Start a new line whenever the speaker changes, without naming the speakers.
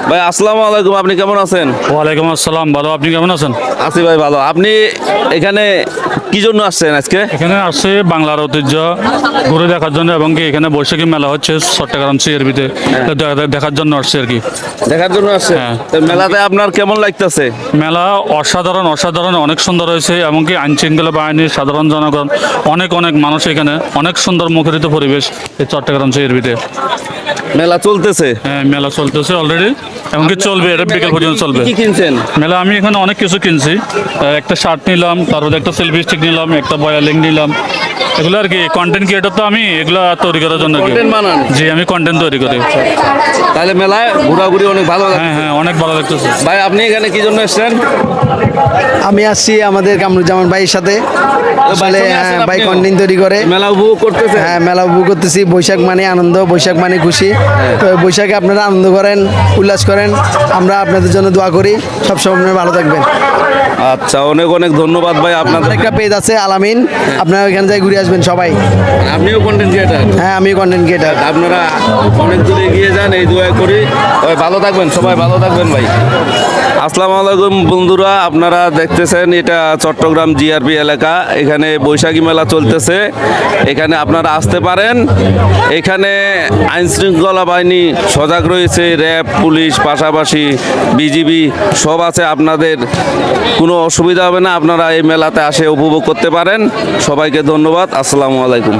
ভাই আসসালামু আলাইকুম, আপনি কেমন আছেন?
ওয়ালাইকুম আসসালাম, ভালো। আপনি কেমন আছেন?
আছি ভাই ভালো। আপনি এখানে কি জন্য আসছেন আজকে?
এখানে আসছে বাংলার ঐতিহ্য ঘুরে দেখার জন্য, এবং কি এখানে বৈশাখী মেলা হচ্ছে চট্টগ্রাম সিআরবিতে, দেখার জন্য আসছে আর কি।
দেখার জন্য আসছে?
হ্যাঁ।
তো মেলাতে আপনার কেমন লাগতেছে?
মেলা অসাধারণ অসাধারণ, অনেক সুন্দর হয়েছে। এমনকি আইন শৃঙ্খলা বাহিনী, সাধারণ জনগণ, অনেক অনেক মানুষ এখানে, অনেক সুন্দর মুখরিত পরিবেশ এই চট্টগ্রাম সিআরবিতে।
মেলা চলতেছে?
হ্যাঁ, মেলা চলতেছে অলরেডি, এমনকি চলবে, এটা বিকেল পর্যন্ত চলবে।
কি কিনছেন?
মেলা আমি এখানে অনেক কিছু কিনছি। একটা শার্ট নিলাম, তারপরে একটা সেলফি স্টিক নিলাম, একটা বয়ালিং নিলাম। এগুলো আর কি কন্টেন্ট ক্রিয়েটর, তো আমি এগুলো তৈরি করার জন্য।
Content বানান?
জি, আমি কন্টেন্ট তৈরি করি।
তাহলে মেলায় ঘোরাঘুরি অনেক ভালো লাগে।
হ্যাঁ হ্যাঁ, অনেক ভালো লাগতেছে।
ভাই আপনি এখানে কি জন্য এসেছেন?
আমি আসছি আমাদের কামরুজ্জামান ভাইয়ের সাথে। আসলে
সঙ্গে আছেন
ভাই
আপনিও?
কন্টেন্ট তৈরি করে।
মেলা উপভোগ করতেছেন?
হ্যাঁ, মেলা উপভোগ করতেছি। বৈশাখ মানে আনন্দ, বৈশাখ মানে খুশি। তো বৈশাখে আপনারা আনন্দ করেন, উল্লাস করেন। আমরা আপনাদের জন্য দোয়া করি, সবসময় আপনারা ভালো থাকবেন।
আচ্ছা, অনেক অনেক ধন্যবাদ ভাই
আমাদের
আপনাদের।
একটা পেজ আছে আলামিন, আপনারা ওইখানে যাই ঘুরে আসবেন সবাই।
আপনিও কন্টেন্ট ক্রিয়েটার?
হ্যাঁ, আমি কন্টেন্ট ক্রিয়েটার।
আপনারা অনেক দূরে এগিয়ে যান, এই দোয়া করি। সবাই ভালো থাকবেন, সবাই ভালো থাকবেন ভাই। আসসালামু আলাইকুম বন্ধুরা, আপনারা দেখতেছেন এটা চট্টগ্রাম জিআরপি এলাকা। এখানে বৈশাখী মেলা চলতেছে, এখানে আপনারা আসতে পারেন। এখানে আইন শৃঙ্খলা বাহিনী সজাগ রয়েছে, র্যাব, পুলিশ, পাশাপাশি বিজিবি সব আছে। আপনাদের কোনো অসুবিধা হবে না, আপনারা এই মেলাতে আসে উপভোগ করতে পারেন। সবাইকে ধন্যবাদ। আসসালামু আলাইকুম।